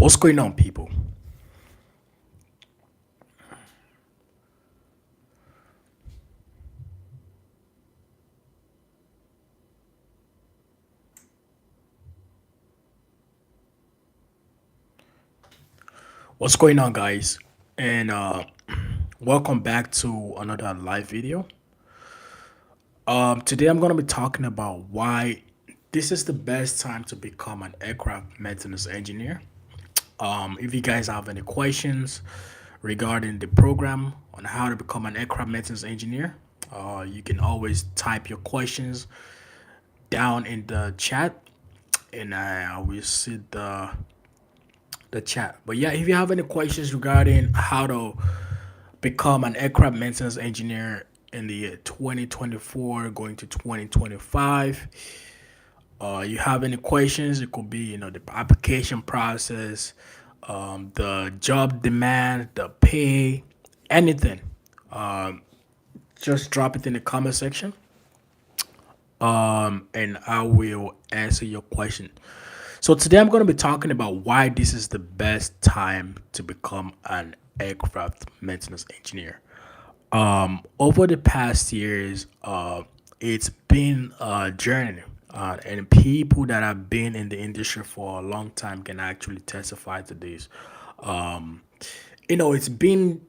What's going on, people? What's going on, guys? And welcome back to another live video. Today I'm gonna be talking about why this is the best time to become an aircraft maintenance engineer. If you guys have any questions regarding the program on how to become an aircraft maintenance engineer, you can always type your questions down in the chat, and I will see the chat. But yeah, if you have any questions regarding how to become an aircraft maintenance engineer in the year 2024 going to 2025, you have any questions, it could be the application process, the job demand, the pay, anything, just drop it in the comment section, and I will answer your question. So today I'm going to be talking about why this is the best time to become an aircraft maintenance engineer. Over the past years, it's been a journey, and people that have been in the industry for a long time can actually testify to this. Um, it's been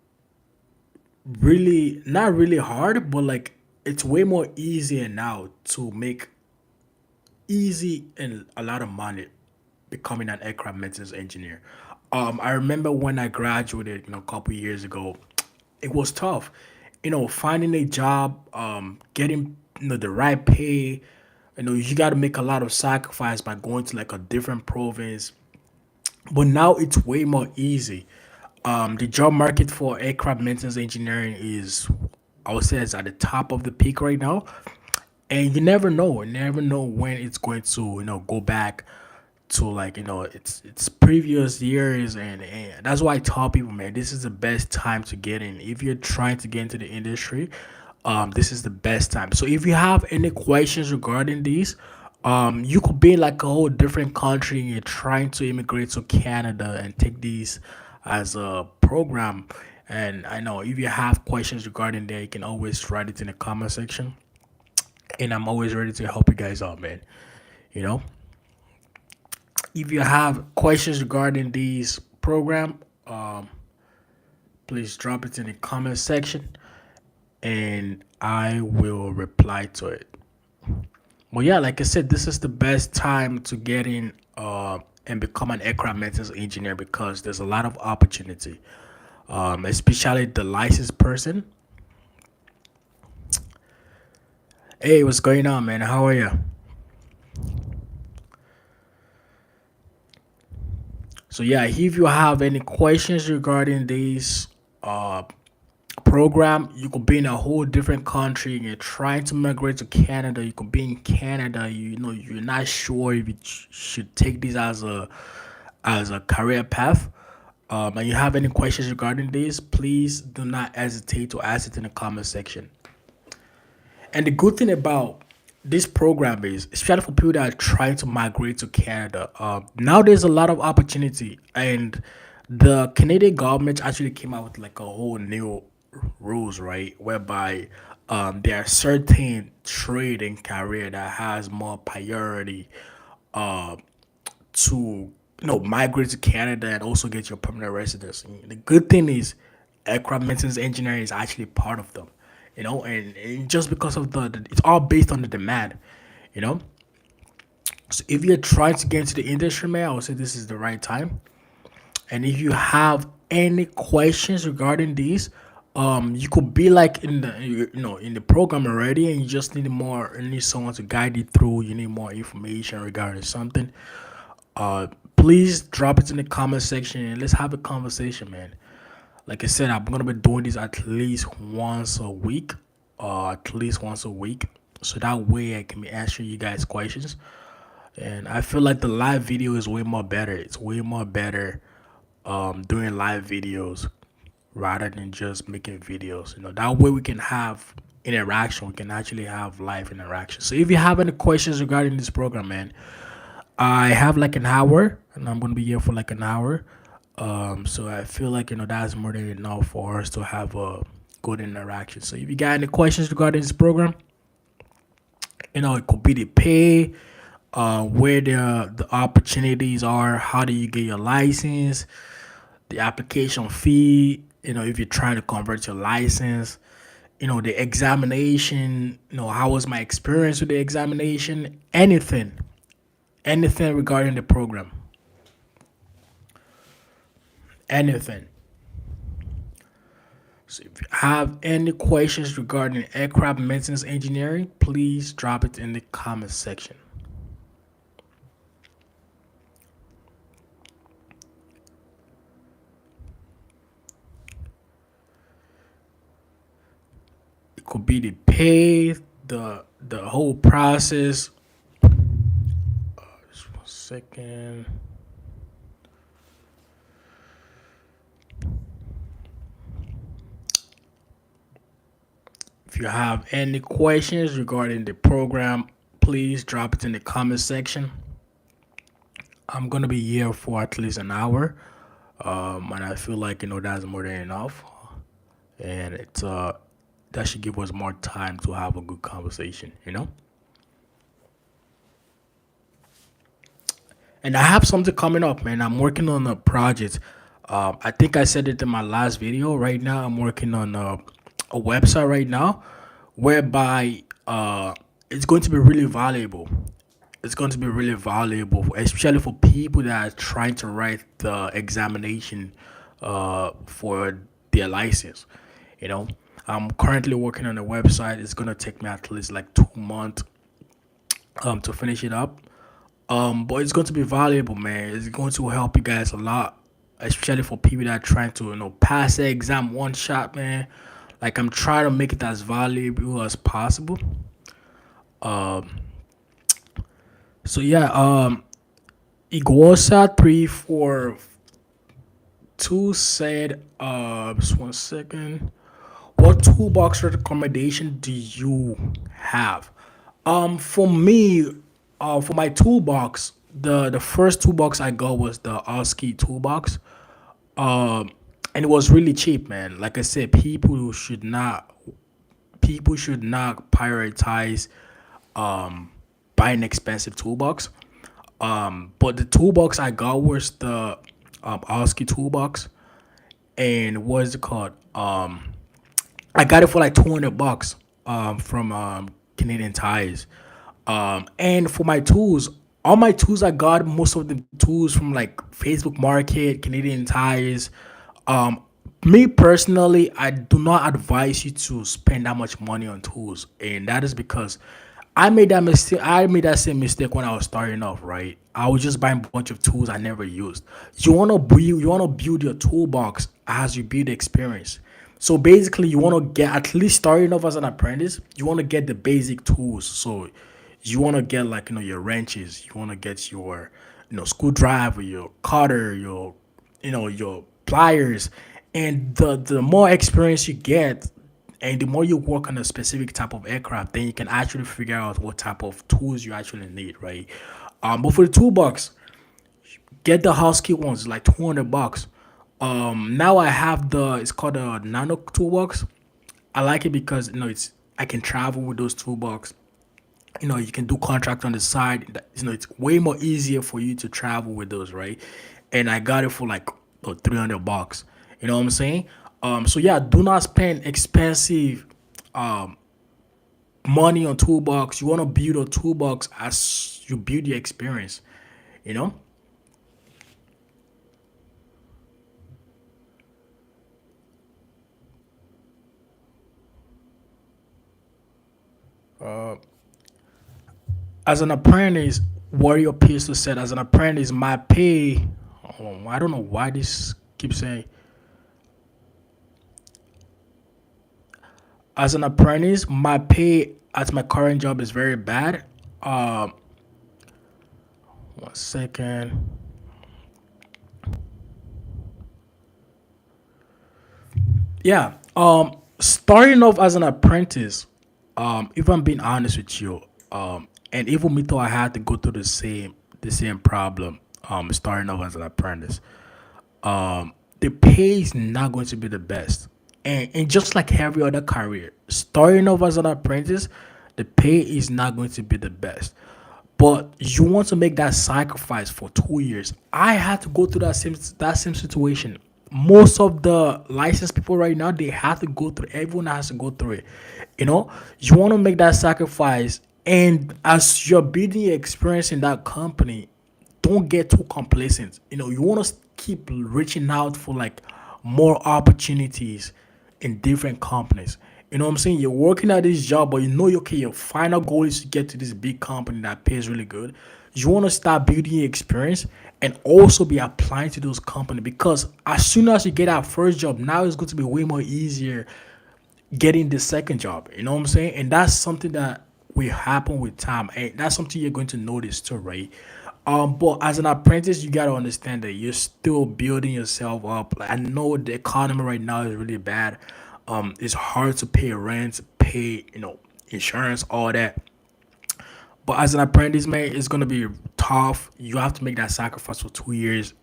really not really hard, but like it's way more easier now to make easy and a lot of money becoming an aircraft maintenance engineer. I remember when I graduated, a couple years ago, it was tough. Finding a job, getting the right pay. You got to make a lot of sacrifice by going to like a different province. But now it's way more easy. The job market for aircraft maintenance engineering is, I would say, is at the top of the peak right now, and you never know when it's going to go back to like it's previous years, and that's why I tell people, man, this is the best time to get in if you're trying to get into the industry. This is the best time. So if you have any questions regarding these, you could be in like a whole different country and you're trying to immigrate to Canada and take these as a program. And I know if you have questions regarding that, you can always write it in the comment section, and I'm always ready to help you guys out, man. You know, if you have questions regarding these program, please drop it in the comment section, and I will reply to it. Well, yeah, like I said, this is the best time to get in and become an aircraft maintenance engineer because there's a lot of opportunity, especially the licensed person. Hey, what's going on, man? How are you? So yeah, if you have any questions regarding this uh, program, you could be in a whole different country and you're trying to migrate to Canada. You could be in Canada. You're not sure if you should take this as a career path. And you have any questions regarding this, please do not hesitate to ask it in the comment section. And the good thing about this program is, especially for people that are trying to migrate to Canada, now there's a lot of opportunity, and the Canadian government actually came out with like a whole new rules, right? Whereby there are certain trade and career that has more priority uh, to migrate to Canada and also get your permanent residency. The good thing is aircraft maintenance engineering is actually part of them, and just because of it's all based on the demand, you know. So if you're trying to get into the industry, man, I would say this is the right time. And if you have any questions regarding these, you could be like in the in the program already, and you just need more. You need someone to guide you through. You need more information regarding something. Please drop it in the comment section and let's have a conversation, man. Like I said, I'm gonna be doing this at least once a week, so that way I can be answering you guys questions. And I feel like the live video is way more better. It's way more better doing live videos rather than just making videos. That way we can have interaction. We can actually have live interaction. So if you have any questions regarding this program, man, I have like an hour and I'm gonna be here for like an hour. So I feel like that's more than enough for us to have a good interaction. So if you got any questions regarding this program, it could be the pay, where the opportunities are, how do you get your license, the application fee, if you're trying to convert your license, the examination, how was my experience with the examination, anything regarding the program, anything. So if you have any questions regarding aircraft maintenance engineering, please drop it in the comment section. It could be the pay, the whole process. Just 1 second. If you have any questions regarding the program, please drop it in the comment section. I'm gonna be here for at least an hour, and I feel like that's more than enough, and it's that should give us more time to have a good conversation. And I have something coming up, man. I'm working on a project. I think I said it in my last video. Right now, I'm working on a website right now, whereby it's going to be really valuable. It's going to be really valuable, especially for people that are trying to write the examination for their license. You know, I'm currently working on a website. It's gonna take me at least like 2 months to finish it up. But it's going to be valuable, man. It's going to help you guys a lot, especially for people that are trying to pass the exam one shot, man. Like I'm trying to make it as valuable as possible. So yeah, Iguosa 342 said, just 1 second. What toolbox recommendation do you have? For me, for my toolbox, the first toolbox I got was the Oski toolbox. And it was really cheap, man. Like I said, people should not prioritize buying expensive toolbox. But the toolbox I got was the Oski toolbox, and what is it called? I got it for like $200 from Canadian Tires. And for my tools, all my tools I got most of the tools from like Facebook Market, Canadian Tires. Um, Me personally, I do not advise you to spend that much money on tools, and that is because I made that mistake. I made that same mistake when I was starting off. Right, I was just buying a bunch of tools I never used. You wanna build your toolbox as you build experience. So basically, you wanna get at least starting off as an apprentice. You wanna get the basic tools. So you wanna get like your wrenches. You wanna get your screwdriver, your cutter, your pliers, and the more experience you get, and the more you work on a specific type of aircraft, then you can actually figure out what type of tools you actually need, right? But for the toolbox, get the house kit ones, like $200. Now I have it's called a nano toolbox. I like it because it's I can travel with those toolbox. You can do contract on the side. It's way more easier for you to travel with those, right? And I got it for like $300. You know what I'm saying? So yeah, do not spend expensive money on toolbox. You want to build a toolbox as you build your experience. You know. As an apprentice, Warrior Pistol said, as an apprentice, my pay. I don't know why this keeps saying. As an apprentice, my pay at my current job is very bad. 1 second. Yeah. Starting off as an apprentice, if I'm being honest with you, and even me though I had to go through the same problem. starting off as an apprentice. The pay is not going to be the best. And just like every other career, starting off as an apprentice, the pay is not going to be the best. But you want to make that sacrifice for 2 years. I had to go through that same situation. Most of the licensed people right now, they have to go through. Everyone has to go through it. You want to make that sacrifice, and as you're building your experience in that company, don't get too complacent. You want to keep reaching out for like more opportunities in different companies. You know what I'm saying? You're working at this job, but okay, your final goal is to get to this big company that pays really good. You want to start building your experience and also be applying to those companies, because as soon as you get that first job, now it's going to be way more easier getting the second job. You know what I'm saying? And that's something that will happen with time. And that's something you're going to notice too, right? But as an apprentice, you gotta understand that you're still building yourself up. Like, I know the economy right now is really bad. It's hard to pay rent, pay, insurance, all that. But as an apprentice, man, it's gonna be tough. You have to make that sacrifice for 2 years,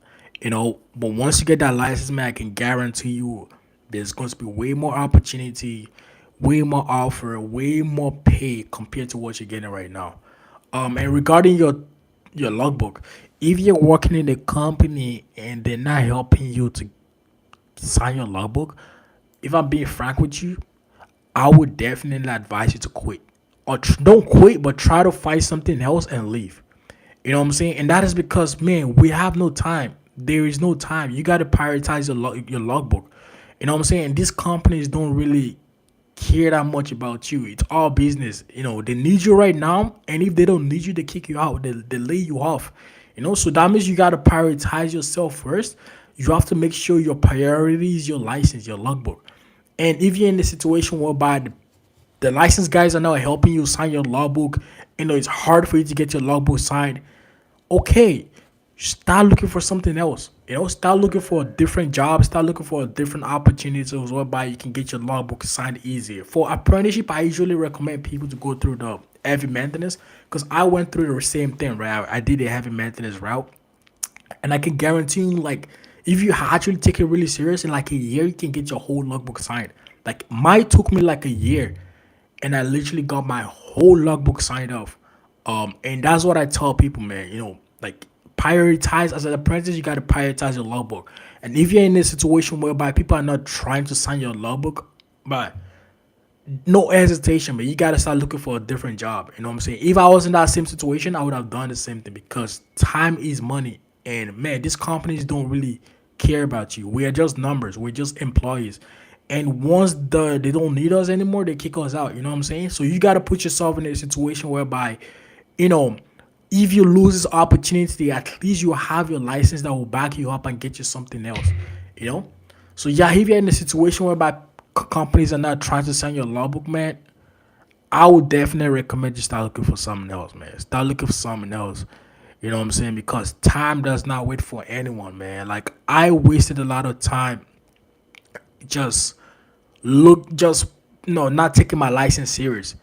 But once you get that license, man, I can guarantee you there's going to be way more opportunity, way more offer, way more pay compared to what you're getting right now. And regarding your logbook, if you're working in a company and they're not helping you to sign your logbook, if I'm being frank with you, I would definitely advise you to quit. Or don't quit, but try to find something else and leave. You know what I'm saying? And that is because, man, we have no time. There is no time. You got to prioritize your logbook. You know what I'm saying? These companies don't really care that much about you. It's all business. They need you right now, and if they don't need you, they kick you out. They lay you off. So that means you got to prioritize yourself first. You have to make sure your priority is your license, your logbook. And if you're in a situation whereby the license guys are not helping you sign your logbook, it's hard for you to get your logbook signed, okay, start looking for something else. Start looking for a different job, start looking for a different opportunities whereby you can get your logbook signed easier. For apprenticeship, I usually recommend people to go through the heavy maintenance, because I went through the same thing, right? I did a heavy maintenance route, and I can guarantee you, like, if you actually take it really serious, in like a year, you can get your whole logbook signed. Like, mine took me like a year, and I literally got my whole logbook signed off. And that's what I tell people, man. Like, prioritize as an apprentice. You got to prioritize your logbook. And if you're in a situation whereby people are not trying to sign your logbook, but no hesitation, man, you got to start looking for a different job. You know what I'm saying? If I was in that same situation, I would have done the same thing, because time is money. And man, these companies don't really care about you. We are just numbers. We're just employees. And once they don't need us anymore, they kick us out. You know what I'm saying? So you got to put yourself in a situation whereby, you know, if you lose this opportunity, at least you have your license that will back you up and get you something else. You know? So yeah, if you're in a situation whereby companies are not trying to sign your logbook, man, I would definitely recommend you start looking for something else, man. Start looking for something else. You know what I'm saying? Because time does not wait for anyone, man. Like, I wasted a lot of time just not taking my license serious.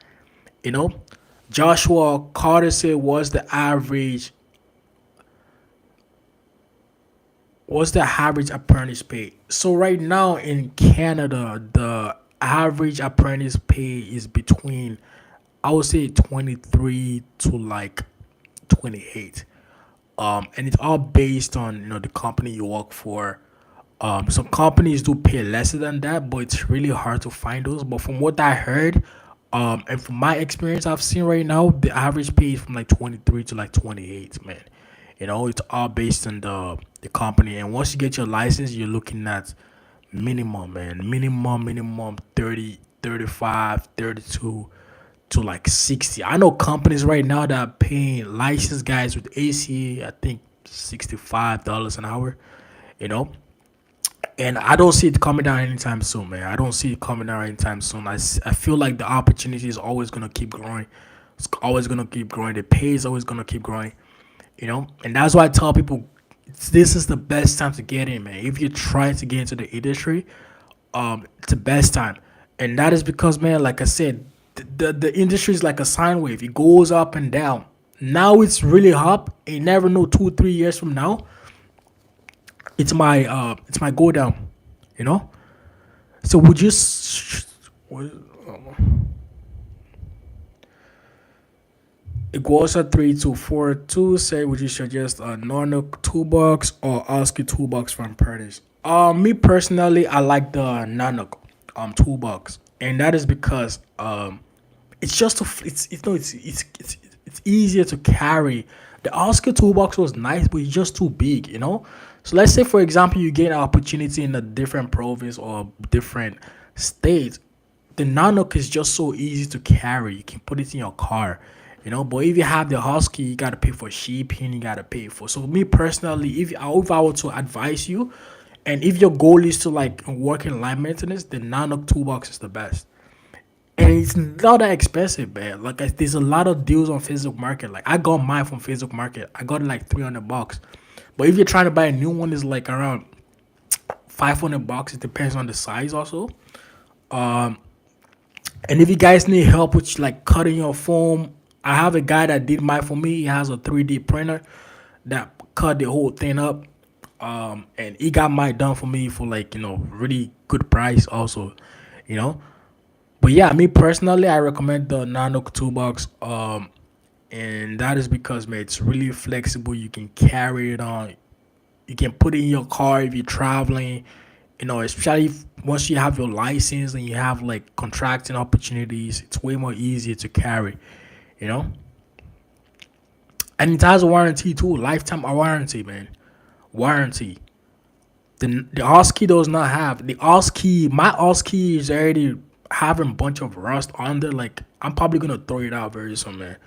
You know, Joshua Carter said, what's the average apprentice pay? So right now in Canada, the average apprentice pay is between, I would say, 23 to like 28. And it's all based on the company you work for. Some companies do pay lesser than that, but it's really hard to find those. But from what I heard, and from my experience I've seen right now, the average pay is from like 23 to like 28, man. It's all based on the company. And once you get your license, you're looking at minimum, man. Minimum 30, 35, 32 to like 60. I know companies right now that are paying licensed guys with ACA, I think $65 an hour, you know. And I don't see it coming down anytime soon, man. I don't see it coming down anytime soon. I feel like the opportunity is always going to keep growing. It's always going to keep growing. The pay is always going to keep growing, And that's why I tell people, this is the best time to get in, man. If you're trying to get into the industry, it's the best time. And that is because, man, like I said, the industry is like a sine wave. It goes up and down. Now it's really up. You never know, 2 3 years from now, it's my go down. You know. So would you? It goes at 3242. Say, would you suggest a Nano toolbox or ASCII toolbox from Purdy's? Me personally, I like the Nano toolbox, and that is because it's just it's no it's easier to carry. The Oscar toolbox was nice, but it's just too big, you know. So let's say, for example, you get an opportunity in a different province or different state. The Nanook is just so easy to carry. You can put it in your car, you know. But if you have the Husky, you gotta pay for shipping. You gotta pay for. So me personally, if I were to advise you, and if your goal is to like work in line maintenance, the Nanook toolbox is the best. And it's not that expensive, man. Like there's a lot of deals on Facebook Market. Like I got mine from Facebook Market. I got it like $300. But if you're trying to buy a new one, it's like around $500. It depends on the size also. Um, and if you guys need help with like cutting your foam, I have a guy that did mine for me. He has a 3D printer that cut the whole thing up. And he got mine done for me for like really good price also, you know. But yeah, me personally, I recommend the Nano toolbox. And that is because man, it's really flexible. You can carry it on. You can put it in your car if you're traveling. Especially once you have your license and you have like contracting opportunities, it's way more easier to carry. You know, and it has a warranty too, lifetime warranty, man. Warranty. The OSCI does not have the OSCI. My OSCI is already having a bunch of rust on there. Like I'm probably gonna throw it out very soon, man.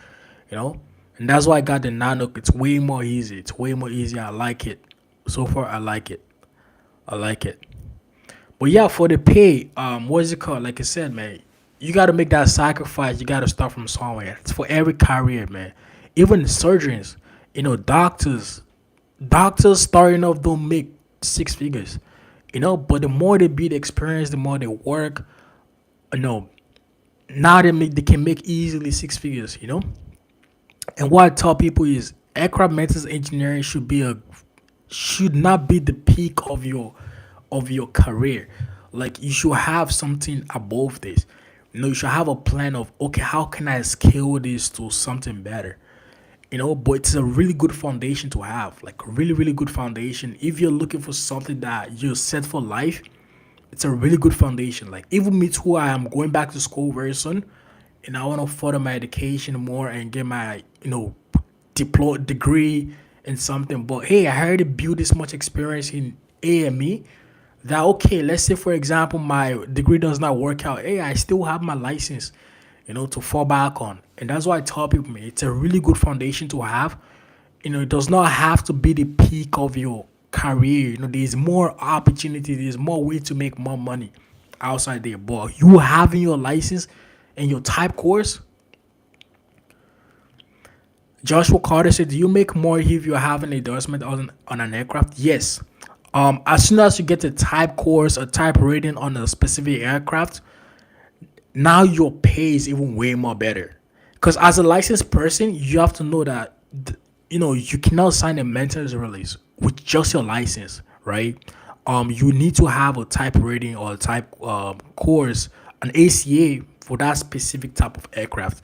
You know, and that's why I got the Nano. It's way more easy. It's way more easy. I like it. So far, I like it. I like it. But yeah, for the pay, what is it called? Like I said, man, you got to make that sacrifice. You got to start from somewhere. It's for every career, man. Even surgeons, doctors, doctors starting off don't make six figures, but the more they build experience, the more they work, you know, now they can make easily six figures, And what I tell people is aircraft maintenance engineering should not be the peak of your career. Like you should have something above this. You should have a plan of okay, how can I scale this to something better? But it's a really good foundation to have, like a really, really good foundation. If you're looking for something that you're set for life, it's a really good foundation. Like even me too, I am going back to school very soon, and I want to further my education more and get my degree in something. But hey, I already built this much experience in AME that okay, let's say for example my degree does not work out. Hey, I still have my license, to fall back on. And that's why I tell people, man, it's a really good foundation to have. It does not have to be the peak of your career. There's more opportunity, there's more way to make more money outside there. But you having your license and your type course, Joshua Carter said, do you make more if you have an endorsement on an aircraft? Yes. As soon as you get a type course, a type rating on a specific aircraft, now your pay is even way more better. Because as a licensed person, you have to know that you cannot sign a maintenance release with just your license, right? You need to have a type rating or a type course, an ACA for that specific type of aircraft,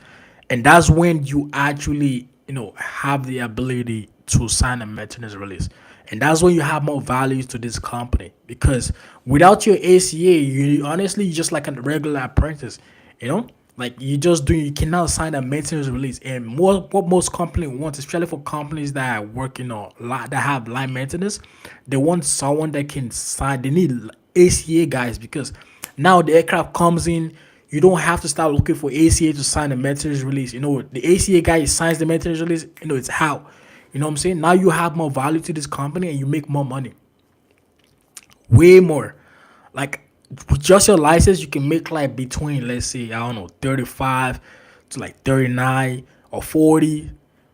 and that's when you actually have the ability to sign a maintenance release. And that's when you have more value to this company, because without your ACA, you honestly just like a regular apprentice, like you cannot sign a maintenance release. And what most companies want, especially for companies that work that have line maintenance, they want someone that can sign. They need ACA guys, because now the aircraft comes in, you don't have to start looking for ACA to sign a maintenance release. The ACA guy signs the maintenance release. It's how. You know what I'm saying? Now you have more value to this company and you make more money. Way more. Like with just your license, you can make like between, let's say, I don't know, 35 to like 39 or 40.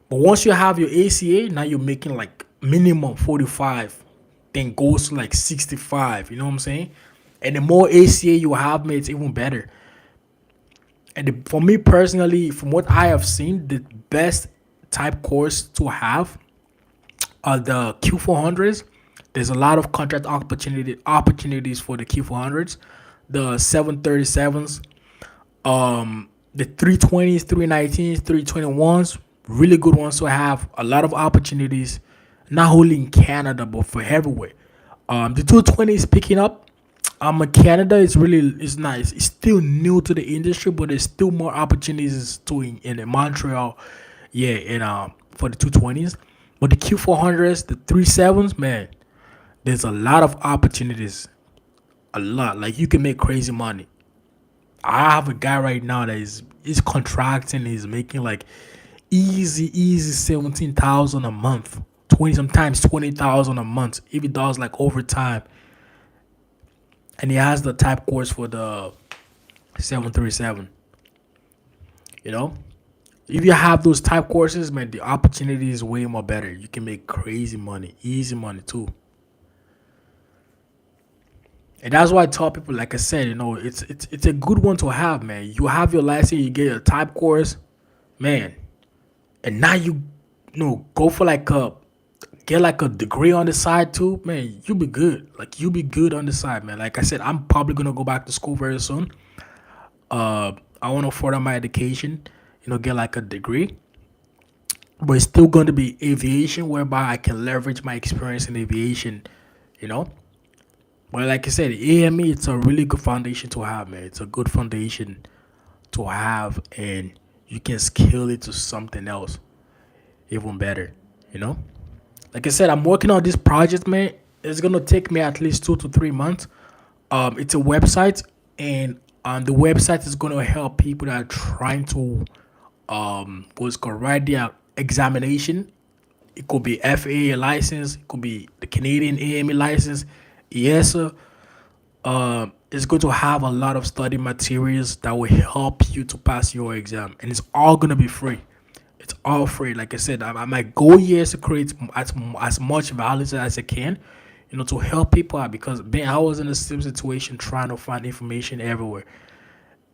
But once you have your ACA, now you're making like minimum 45, then goes to like 65. You know what I'm saying? And the more ACA you have, man, it's even better. And for me personally, from what I have seen, the best type course to have are the Q400s. There's a lot of contract opportunities for the Q400s, the 737s, the 320s, 319s, 321s, really good ones to have a lot of opportunities, not only in Canada but for everywhere. The 220 is picking up. Canada is really is nice. It's still new to the industry, but there's still more opportunities to in Montreal, yeah, and for the 220s. But the Q400s, the 37s, man, there's a lot of opportunities. A lot. Like you can make crazy money. I have a guy right now that is contracting. He's making like easy 17,000 a month, 20 sometimes 20,000 a month if he does like overtime. And he has the type course for the 737. You know, if you have those type courses, man, the opportunity is way more better. You can make crazy money, easy money too. And that's why I tell people, like I said, it's a good one to have, man. You have your license, you get your type course, man, and now go for like a get like a degree on the side too, man. You be good. Like you be good on the side, man. Like I said, I'm probably gonna go back to school very soon. I want to further my education, get like a degree, but it's still going to be aviation, whereby I can leverage my experience in aviation, you know. But like I said, AME, it's a really good foundation to have, man. It's a good foundation to have, and you can scale it to something else even better, you know. Like I said, I'm working on this project, man. It's gonna take me at least 2 to 3 months. It's a website, and the website is gonna help people that are trying to what's called write their examination. It could be FAA license, it could be the Canadian AME license, ESA. It's going to have a lot of study materials that will help you to pass your exam, and it's all gonna be free. It's all free. Like I said, my goal here is to create as much value as I can, to help people out because man, I was in the same situation trying to find information everywhere,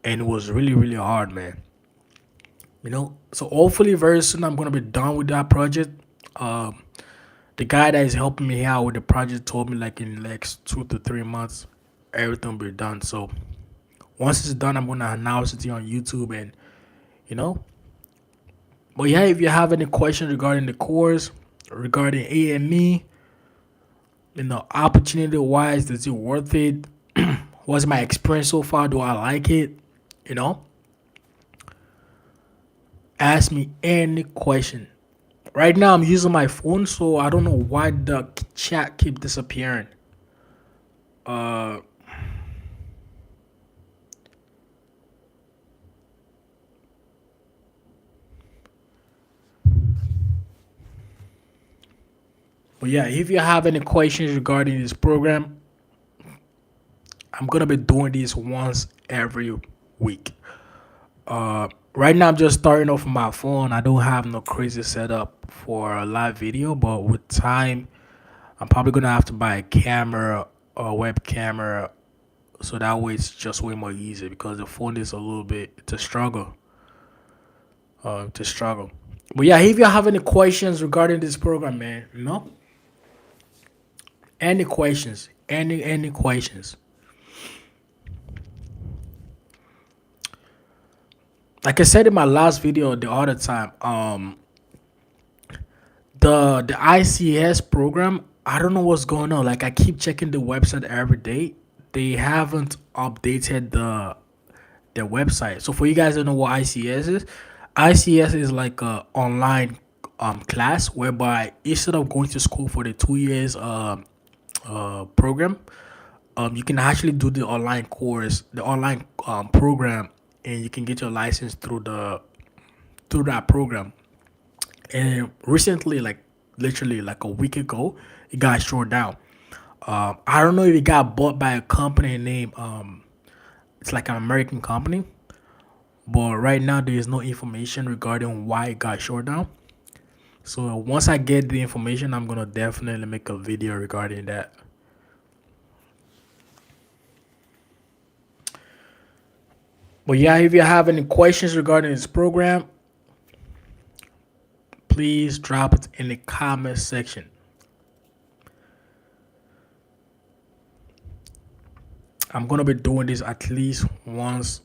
and it was really really hard, man. So hopefully very soon I'm gonna be done with that project. Um, the guy that is helping me out with the project told me like in the next 2 to 3 months everything will be done. So once it's done, I'm gonna announce it here on YouTube, and you know. But yeah, if you have any questions regarding the course, regarding AME, opportunity wise, is it worth it? What's my experience so far? Do I like it? You know, ask me any question. Right now, I'm using my phone, so I don't know why the chat keep disappearing. Uh, but yeah, if you have any questions regarding this program, I'm gonna be doing this once every week. Right now I'm just starting off my phone. I don't have no crazy setup for a live video, but with time, I'm probably gonna have to buy a camera or web camera, so that way it's just way more easy because the phone is a little bit it's a struggle. To struggle. But yeah, if you have any questions regarding this program, man, any questions, any questions. Like I said in my last video the other time, the ICS program, I don't know what's going on. Like I keep checking the website every day. They haven't updated their website. So for you guys that know what ICS is, ICS is like a online class whereby instead of going to school for the 2 years program, you can actually do the online course, the online program, and you can get your license through that program. And recently, like literally like a week ago, it got shut down. I don't know if it got bought by a company named it's like an American company, but right now there is no information regarding why it got shut down. So once I get the information, I'm gonna definitely make a video regarding that. But yeah, if you have any questions regarding this program, please drop it in the comment section. I'm gonna be doing this at least once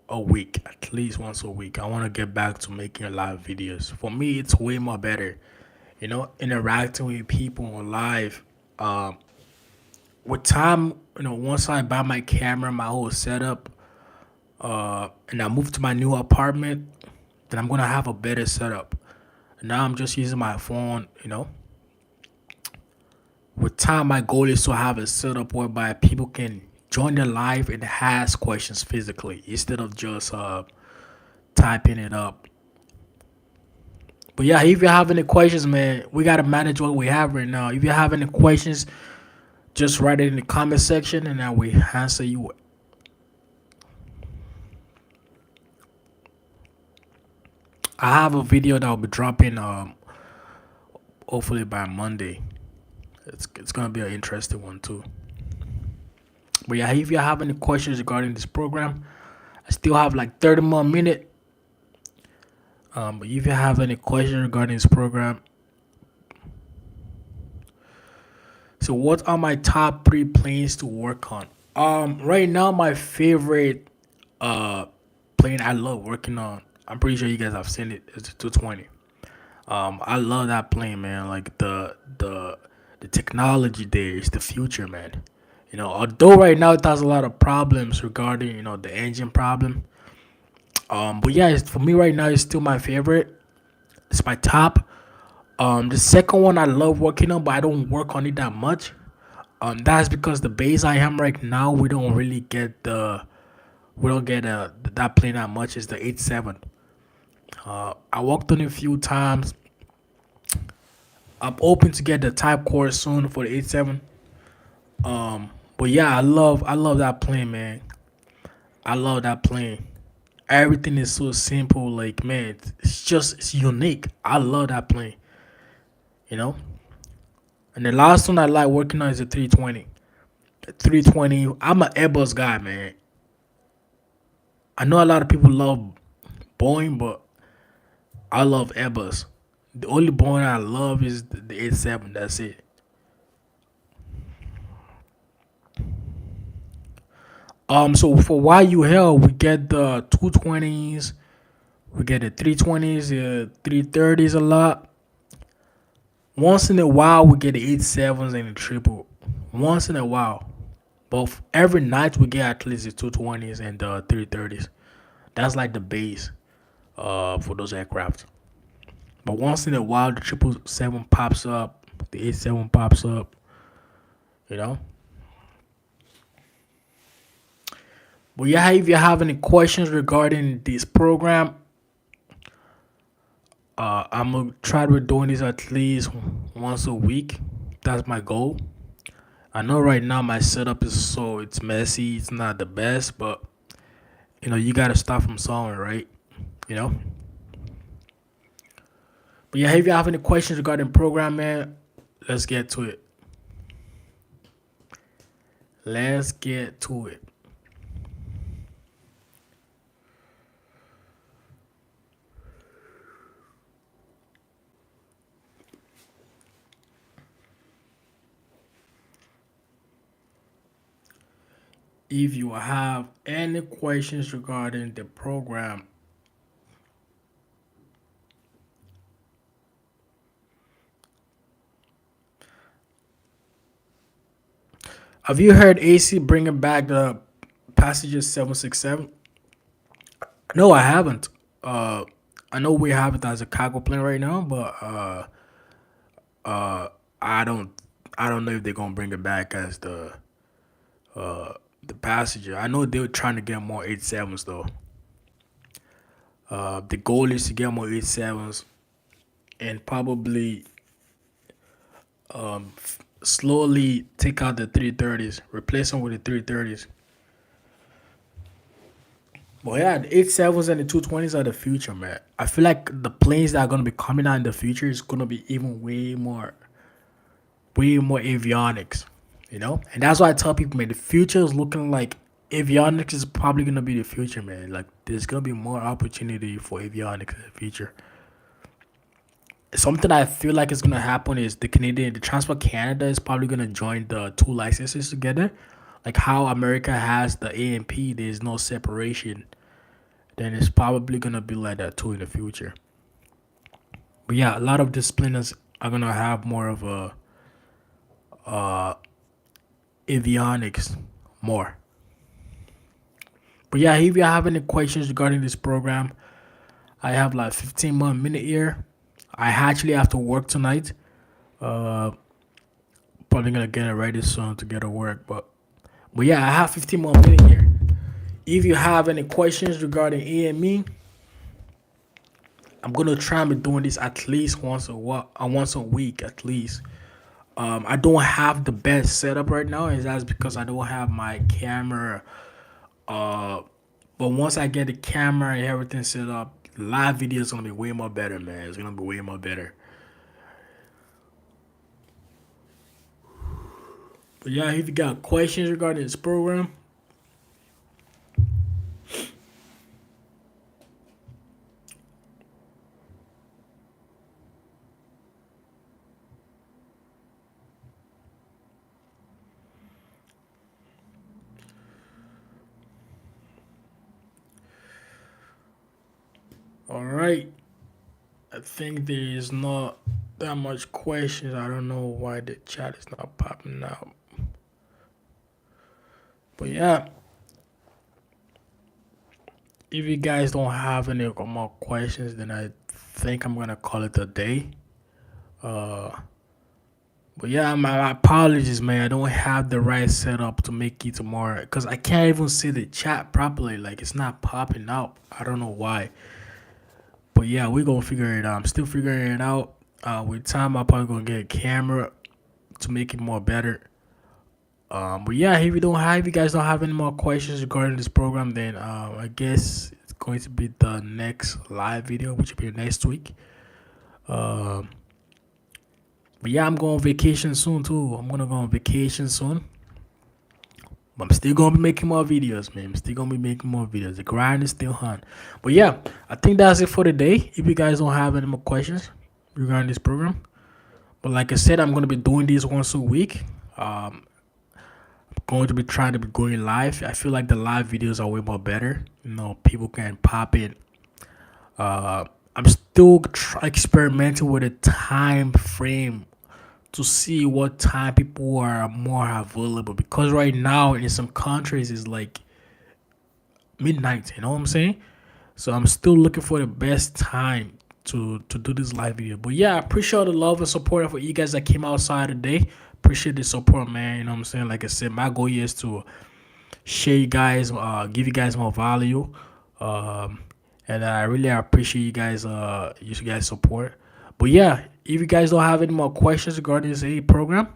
a week. At least once a week. I want to get back to making live videos. For me, it's way more better. Interacting with people on live. Um, with time, once I buy my camera, my whole setup, and I move to my new apartment, then I'm gonna have a better setup. Now I'm just using my phone. With time, my goal is to have a setup whereby people can join the live and ask questions physically instead of just typing it up. But yeah, if you have any questions, man, we gotta manage what we have right now. If you have any questions, just write it in the comment section and I will answer you. I have a video that will be dropping hopefully by Monday. It's gonna be an interesting one too. But yeah, if you have any questions regarding this program, I still have like 30 more minutes. But if you have any questions regarding this program, so what are my top three planes to work on? Right now my favorite uh plane I love working on. I'm pretty sure you guys have seen it. It's the 220. I love that plane, man. Like the technology there is the future, man. Although right now it has a lot of problems regarding the engine problem. But yeah, for me right now, it's still my favorite. It's my top. The second one I love working on, but I don't work on it that much. That's because the base I am right now, we don't get that plane that much. Is the 87. I worked on it a few times. I'm hoping to get the type course soon for the 87. But yeah, I love that plane, man. I love that plane. Everything is so simple, like man, it's unique. I love that plane, you know. And the last one I like working on is the 320. The 320. I'm an Airbus guy, man. I know a lot of people love Boeing, but I love Airbus. The only Boeing I love is the 87. That's it. So for YUL, we get the 220s, we get the 320s, the 330s a lot. Once in a while, we get the 87s and the triple. Once in a while. But every night, we get at least the 220s and the 330s. That's like the base for those aircraft. But once in a while, the 777 pops up, the 87 pops up, you know. But yeah, if you have any questions regarding this program, I'm gonna try to doing this at least once a week. That's my goal. I know right now my setup is so it's messy. It's not the best, but you gotta start from somewhere, right? You know. But yeah, if you have any questions regarding program, man, let's get to it. Let's get to it. If you have any questions regarding the program, have you heard AC bringing back the Passenger 767? No, I haven't. I know we have it as a cargo plane right now, but uh, I don't, I don't know if they're gonna bring it back as the passenger. I know they're trying to get more 87s though. The goal is to get more 87s and probably slowly take out the 330s, replace them with the 330s. But yeah, the 87s and the 220s are the future, man. I feel like the planes that are gonna be coming out in the future is gonna be even way more avionics, And that's why I tell people, man, the future is looking like avionics is probably gonna be the future, man. Like there's gonna be more opportunity for avionics in the future. something I feel like is gonna happen is the Transport Canada is probably gonna join the two licenses together, like how America has the A and P. There's no separation. Then it's probably gonna be like that too in the future. But yeah, a lot of disciplines are gonna have more of a avionics more. But yeah, if you have any questions regarding this program, I have like 15 more minute here. I actually have to work tonight. Uh, Probably gonna get it ready soon to get to work. But yeah, I have 15 more minutes here. If you have any questions regarding AME, I'm gonna try and be doing this at least once a week at least. I don't have the best setup right now, and that's because I don't have my camera. Uh, but once I get the camera and everything set up, live video is gonna be way more better, man. It's gonna be way more better. But yeah, if you got questions regarding this program, all right. I think there is not that much questions. I don't know why the chat is not popping out. But yeah, if you guys don't have any more questions, then I think I'm gonna call it a day. Uh, but yeah, my apologies, man. I don't have the right setup to make it tomorrow because I can't even see the chat properly. Like it's not popping out. I don't know why. But yeah, we're gonna figure it out. I'm still figuring it out. With time, I'm probably gonna get a camera to make it more better. But yeah, if you guys don't have any more questions regarding this program, then I guess it's going to be the next live video, which will be next week. Um, but yeah, I'm going on vacation soon too. I'm gonna go on vacation soon. But I'm still gonna be making more videos, man. I'm still gonna be making more videos. The grind is still on. But yeah, I think that's it for today. If you guys don't have any more questions regarding this program, but like I said, I'm gonna be doing these once a week. Um, Going to be trying to be going live. I feel like the live videos are way more better. People can pop in. I'm still experimenting with a time frame to see what time people are more available because right now in some countries it's like midnight. You know what I'm saying? So I'm still looking for the best time to do this live video. But yeah, I appreciate the love and support for you guys that came outside today. Appreciate the support, man. You know what I'm saying? Like I said, my goal here is to share you guys, give you guys more value. Um, and I really appreciate you guys support. But yeah, if you guys don't have any more questions regarding this A program,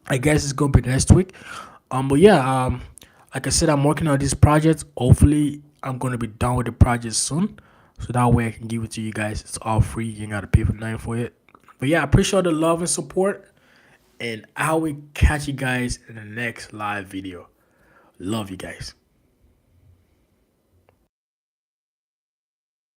I guess it's gonna be next week. But yeah, like I said, I'm working on this project. Hopefully, I'm gonna be done with the project soon, so that way I can give it to you guys. It's all free. You ain't gotta pay for nothing for it. But yeah, I appreciate the love and support, and I will catch you guys in the next live video. Love you guys.